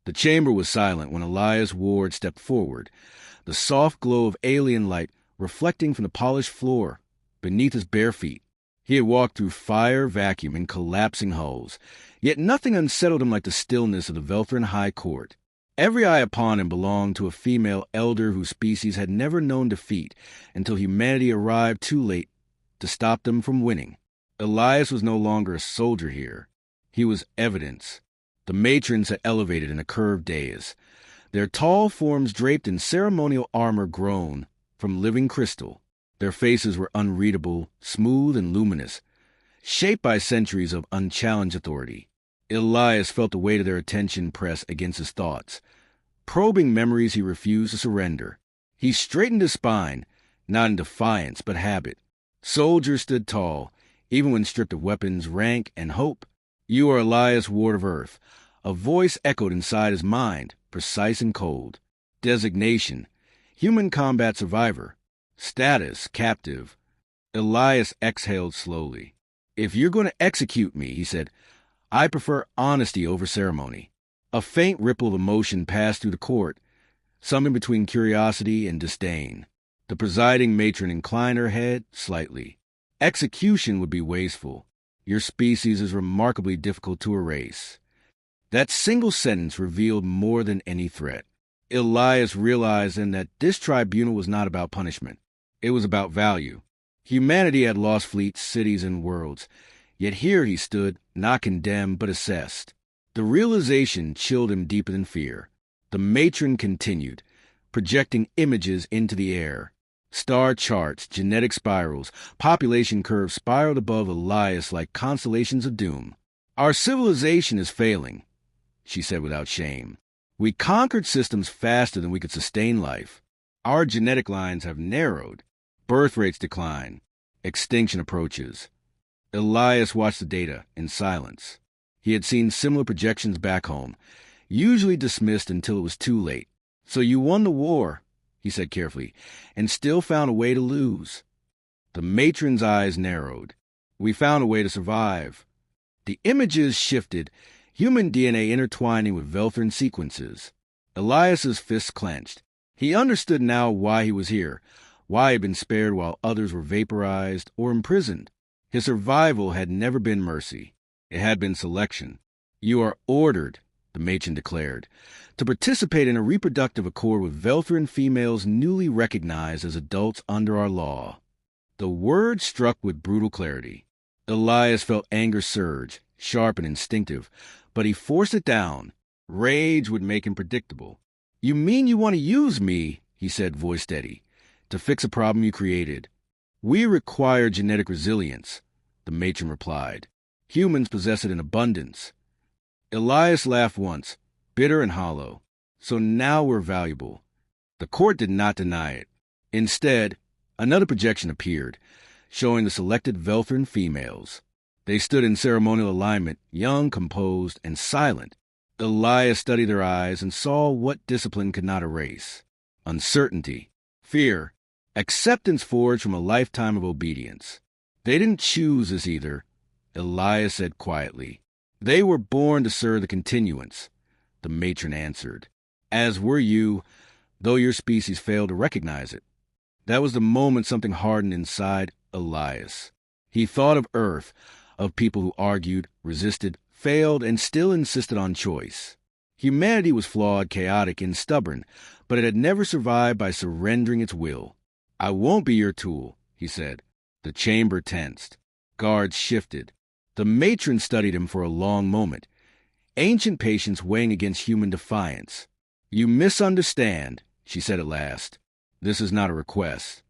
The chamber was silent when Elias Ward stepped forward, the soft glow of alien light reflecting from the polished floor beneath his bare feet. He had walked through fire, vacuum, and collapsing hulls, yet nothing unsettled him like the stillness of the Velthran High Court. Every eye upon him belonged to a female elder whose species had never known defeat until humanity arrived too late to stop them from winning. Elias was no longer a soldier here. He was evidence. The matrons had elevated in a curved dais, their tall forms draped in ceremonial armor grown from living crystal. Their faces were unreadable, smooth and luminous, shaped by centuries of unchallenged authority. Elias felt the weight of their attention press against his thoughts, probing memories he refused to surrender. He straightened his spine, not in defiance but habit. Soldiers stood tall, even when stripped of weapons, rank, and hope. "You are Elias Ward of Earth." A voice echoed inside his mind, precise and cold. Designation: human combat survivor. Status: captive. Elias exhaled slowly. "If you're going to execute me," he said, "I prefer honesty over ceremony." A faint ripple of emotion passed through the court, something between curiosity and disdain. The presiding matron inclined her head slightly. "Execution would be wasteful. Your species is remarkably difficult to erase." That single sentence revealed more than any threat. Elias realized then that this tribunal was not about punishment. It was about value. Humanity had lost fleets, cities, and worlds. Yet here he stood, not condemned, but assessed. The realization chilled him deeper than fear. The matron continued, projecting images into the air. Star charts, genetic spirals, population curves spiraled above Elias like constellations of doom. "Our civilization is failing," she said without shame. "We conquered systems faster than we could sustain life. Our genetic lines have narrowed. Birth rates decline. Extinction approaches." Elias watched the data in silence. He had seen similar projections back home, usually dismissed until it was too late. "So you won the war," he said carefully, "and still found a way to lose." The matron's eyes narrowed. "We found a way to survive." The images shifted, human DNA intertwining with Velthran sequences. Elias's fists clenched. He understood now why he was here, why he had been spared while others were vaporized or imprisoned. His survival had never been mercy. It had been selection. "You are ordered," the matron declared, "to participate in a reproductive accord with Velthran females newly recognized as adults under our law." The word struck with brutal clarity. Elias felt anger surge, sharp and instinctive, but he forced it down. Rage would make him predictable. "You mean you want to use me," he said, voice steady, "to fix a problem you created?" "We require genetic resilience," the matron replied. "Humans possess it in abundance." Elias laughed once, bitter and hollow. "So now we're valuable." The court did not deny it. Instead, another projection appeared, showing the selected Velthran females. They stood in ceremonial alignment, young, composed, and silent. Elias studied their eyes and saw what discipline could not erase: uncertainty, fear, acceptance forged from a lifetime of obedience. "They didn't choose this either," Elias said quietly. "They were born to serve the continuance," the matron answered. "As were you, though your species failed to recognize it." That was the moment something hardened inside Elias. He thought of Earth, of people who argued, resisted, failed, and still insisted on choice. Humanity was flawed, chaotic, and stubborn, but it had never survived by surrendering its will. "I won't be your tool," he said. The chamber tensed. Guards shifted. The matron studied him for a long moment, ancient patience weighing against human defiance. "You misunderstand," she said at last. "This is not a request."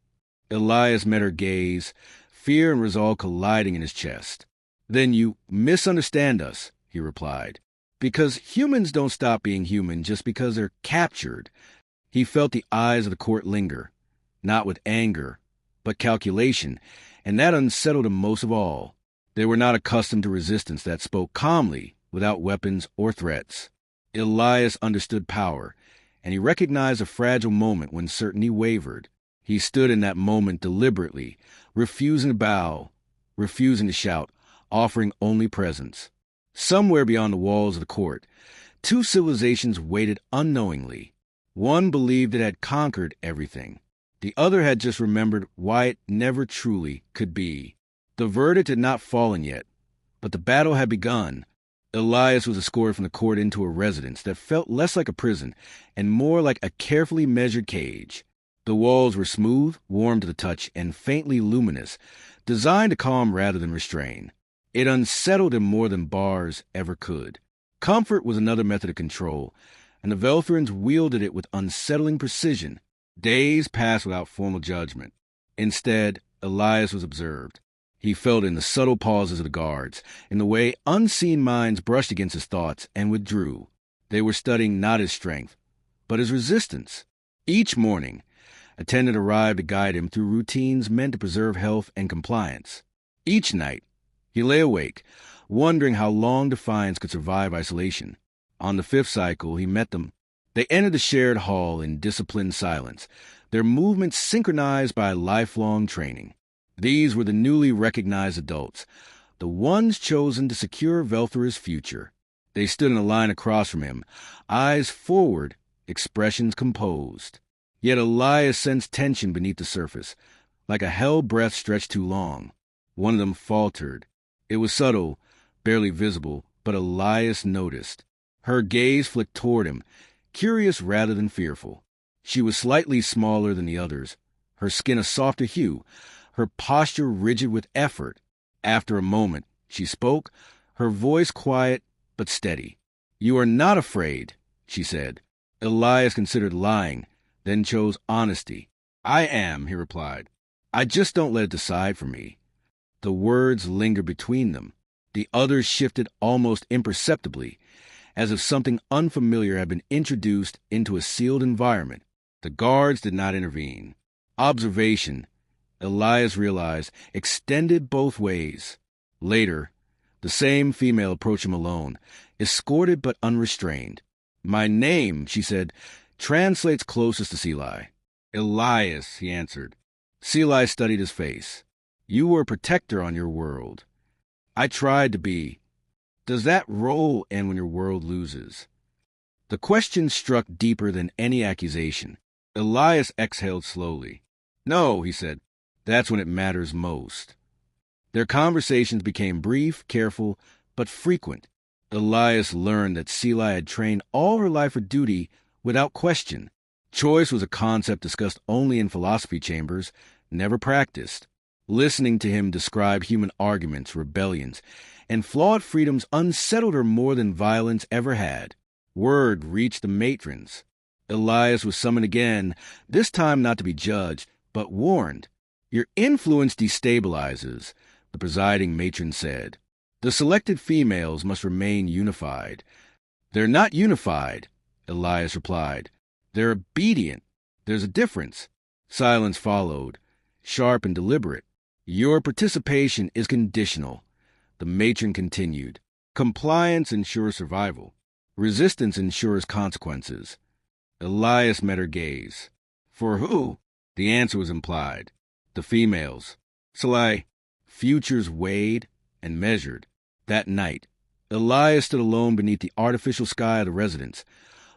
Elias met her gaze, fear and resolve colliding in his chest. "Then you misunderstand us," he replied. "Because humans don't stop being human just because they're captured." He felt the eyes of the court linger, not with anger, but calculation, and that unsettled him most of all. They were not accustomed to resistance that spoke calmly, without weapons or threats. Elias understood power, and he recognized a fragile moment when certainty wavered. He stood in that moment deliberately, refusing to bow, refusing to shout, offering only presence. Somewhere beyond the walls of the court, Two civilizations waited unknowingly. One believed it had conquered everything. The other had just remembered why it never truly could be. The verdict had not fallen yet, but the battle had begun. Elias was escorted from the court into a residence that felt less like a prison and more like a carefully measured cage. The walls were smooth, warm to the touch, and faintly luminous, designed to calm rather than restrain. It unsettled him more than bars ever could. Comfort was another method of control, and the Velthrans wielded it with unsettling precision. Days passed without formal judgment. Instead, Elias was observed. He felt in the subtle pauses of the guards, in the way unseen minds brushed against his thoughts and withdrew. They were studying not his strength, but his resistance. Each morning, attendant arrived to guide him through routines meant to preserve health and compliance. Each night, he lay awake, wondering how long Defiance could survive isolation. On the fifth cycle, he met them. They entered the shared hall in disciplined silence, their movements synchronized by lifelong training. These were the newly recognized adults, the ones chosen to secure Velthra's future. They stood in a line across from him, eyes forward, expressions composed. Yet Elias sensed tension beneath the surface, like a held breath stretched too long. One of them faltered. It was subtle, barely visible, but Elias noticed. Her gaze flicked toward him, curious rather than fearful. She was slightly smaller than the others, her skin a softer hue, her posture rigid with effort. After a moment, she spoke, her voice quiet but steady. "You are not afraid," she said. Elias considered lying, then chose honesty. "I am," he replied. "I just don't let it decide for me." The words lingered between them. The others shifted almost imperceptibly, as if something unfamiliar had been introduced into a sealed environment. The guards did not intervene. Observation, Elias realized, extended both ways. Later, the same female approached him alone, escorted but unrestrained. "My name," she said, "translates closest to Seeli." "Elias," he answered. Seeli studied his face. "You were a protector on your world." "I tried to be." "Does that role end when your world loses?" The question struck deeper than any accusation. Elias exhaled slowly. "No," he said. "That's when it matters most." Their conversations became brief, careful, but frequent. Elias learned that Seeli had trained all her life for duty without question. Choice was a concept discussed only in philosophy chambers, never practiced. Listening to him describe human arguments, rebellions, and flawed freedoms unsettled her more than violence ever had. Word reached the matrons. Elias was summoned again, this time not to be judged, but warned. "Your influence destabilizes," the presiding matron said. "The selected females must remain unified." "They're not unified," Elias replied. "They're obedient. There's a difference." Silence followed, sharp and deliberate. "Your participation is conditional," the matron continued. "Compliance ensures survival. Resistance ensures consequences." Elias met her gaze. "For who?" The answer was implied. "The females." Seeli. Futures weighed and measured. That night, Elias stood alone beneath the artificial sky of the residence,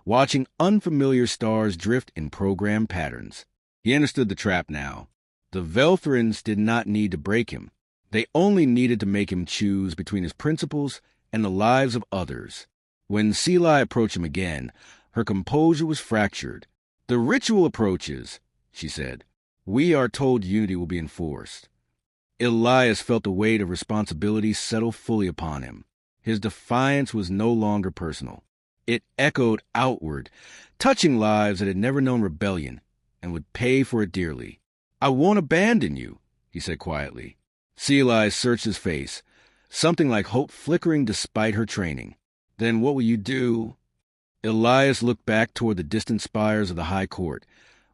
watching unfamiliar stars drift in programmed patterns. He understood the trap now. The Velthrans did not need to break him. They only needed to make him choose between his principles and the lives of others. When Seeli approached him again, her composure was fractured. "The ritual approaches," she said. "We are told unity will be enforced." Elias felt the weight of responsibility settle fully upon him. His defiance was no longer personal. It echoed outward, touching lives that had never known rebellion and would pay for it dearly. "I won't abandon you," he said quietly. Seeli searched his face, something like hope flickering despite her training. "Then what will you do?" Elias looked back toward the distant spires of the high court,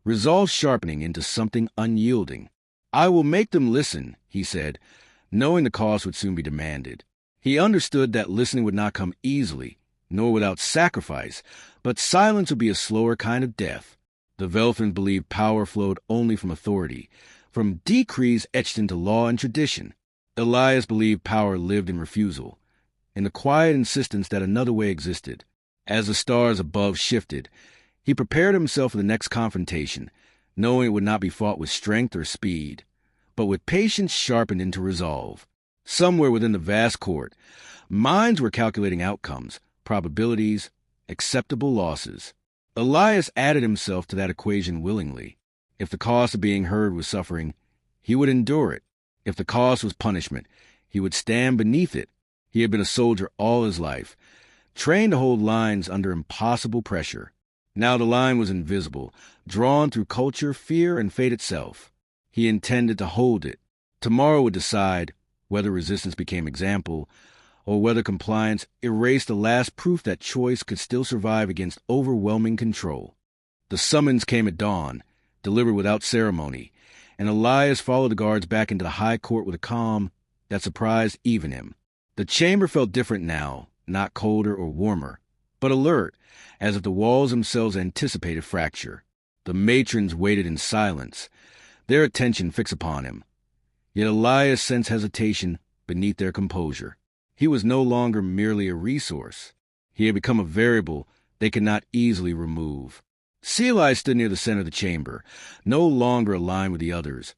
resolve sharpening into something unyielding. "I will make them listen," he said, knowing the cost would soon be demanded. He understood that listening would not come easily, nor without sacrifice, but silence would be a slower kind of death. The Velthrans believed power flowed only from authority, from decrees etched into law and tradition. Elias believed power lived in refusal, in the quiet insistence that another way existed. As the stars above shifted, he prepared himself for the next confrontation, knowing it would not be fought with strength or speed, but with patience sharpened into resolve. Somewhere within the vast court, minds were calculating outcomes, probabilities, acceptable losses. Elias added himself to that equation willingly. If the cost of being heard was suffering, he would endure it. If the cost was punishment, he would stand beneath it. He had been a soldier all his life, trained to hold lines under impossible pressure. Now the line was invisible, drawn through culture, fear, and fate itself. He intended to hold it. Tomorrow would decide whether resistance became example, or whether compliance erased the last proof that choice could still survive against overwhelming control. The summons came at dawn, delivered without ceremony, and Elias followed the guards back into the high court with a calm that surprised even him. The chamber felt different now, not colder or warmer, but alert, as if the walls themselves anticipated fracture. The matrons waited in silence, their attention fixed upon him. Yet Elias sensed hesitation beneath their composure. He was no longer merely a resource. He had become a variable they could not easily remove. Selah stood near the center of the chamber, no longer aligned with the others,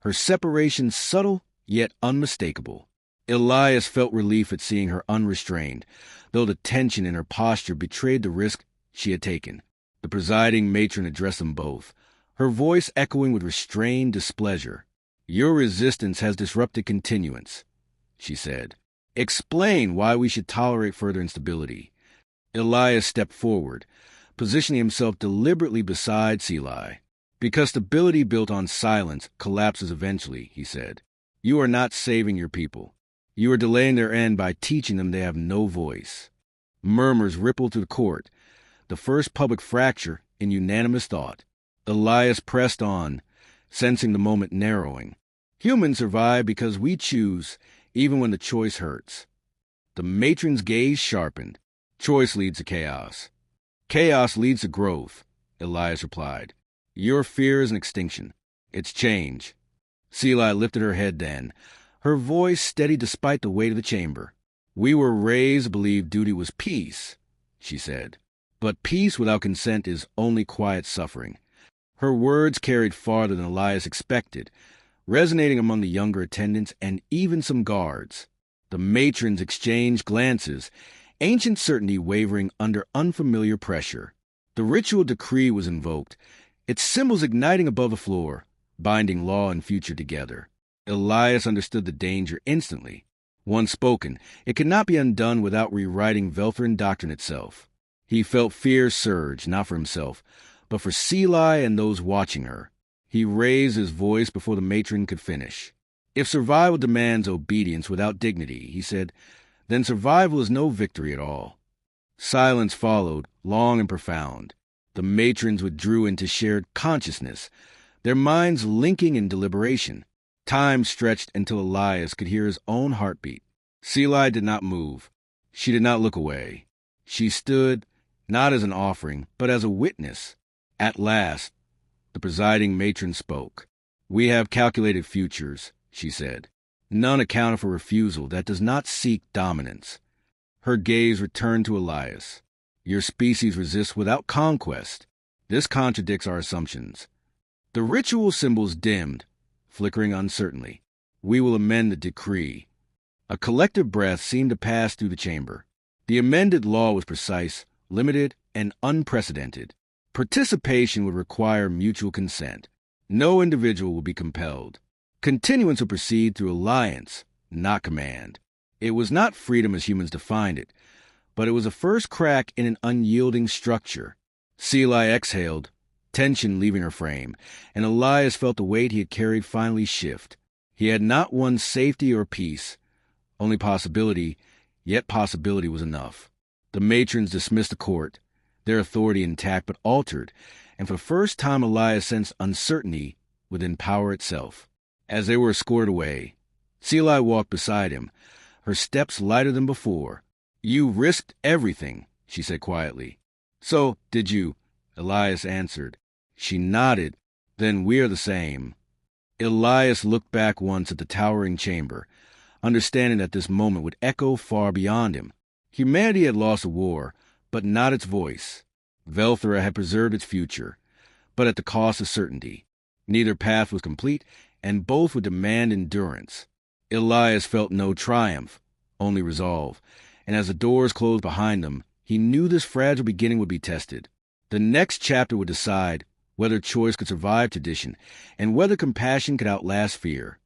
her separation subtle yet unmistakable. Elias felt relief at seeing her unrestrained, though the tension in her posture betrayed the risk she had taken. The presiding matron addressed them both, her voice echoing with restrained displeasure. "Your resistance has disrupted continuance," she said. "Explain why we should tolerate further instability." Elias stepped forward, positioning himself deliberately beside Selah. "Because stability built on silence collapses eventually," he said. "You are not saving your people. You are delaying their end by teaching them they have no voice." Murmurs rippled through the court, the first public fracture in unanimous thought. Elias pressed on, sensing the moment narrowing. "Humans survive because we choose, even when the choice hurts." The matron's gaze sharpened. "Choice leads to chaos." "Chaos leads to growth," Elias replied. "Your fear is an extinction. It's change." Selah lifted her head then, her voice steady despite the weight of the chamber. "We were raised to believe duty was peace," she said. "But peace without consent is only quiet suffering." Her words carried farther than Elias expected, resonating among the younger attendants and even some guards. The matrons exchanged glances, ancient certainty wavering under unfamiliar pressure. The ritual decree was invoked, its symbols igniting above the floor, binding law and future together. Elias understood the danger instantly. Once spoken, it could not be undone without rewriting Velthrin doctrine itself. He felt fear surge, not for himself, but for Selah and those watching her. He raised his voice before the matron could finish. "If survival demands obedience without dignity," he said, "then survival is no victory at all." Silence followed, long and profound. The matrons withdrew into shared consciousness, their minds linking in deliberation. Time stretched until Elias could hear his own heartbeat. Selah did not move. She did not look away. She stood, not as an offering, but as a witness. At last, the presiding matron spoke. "We have calculated futures," she said. "None accounted for refusal that does not seek dominance." Her gaze returned to Elias. "Your species resists without conquest. This contradicts our assumptions." The ritual symbols dimmed, flickering uncertainly. "We will amend the decree." A collective breath seemed to pass through the chamber. The amended law was precise, limited, and unprecedented. Participation would require mutual consent. No individual would be compelled. Continuance would proceed through alliance, not command. It was not freedom as humans defined it, but it was a first crack in an unyielding structure. Selah exhaled, tension leaving her frame, and Elias felt the weight he had carried finally shift. He had not won safety or peace, only possibility, yet possibility was enough. The matrons dismissed the court, their authority intact but altered, and for the first time Elias sensed uncertainty within power itself. As they were escorted away, Selah walked beside him, her steps lighter than before. "You risked everything," she said quietly. "So did you," Elias answered. She nodded. "Then we are the same." Elias looked back once at the towering chamber, understanding that this moment would echo far beyond him. Humanity had lost a war, but not its voice. Velthera had preserved its future, but at the cost of certainty. Neither path was complete, and both would demand endurance. Elias felt no triumph, only resolve, and as the doors closed behind them, he knew this fragile beginning would be tested. The next chapter would decide whether choice could survive tradition, and whether compassion could outlast fear.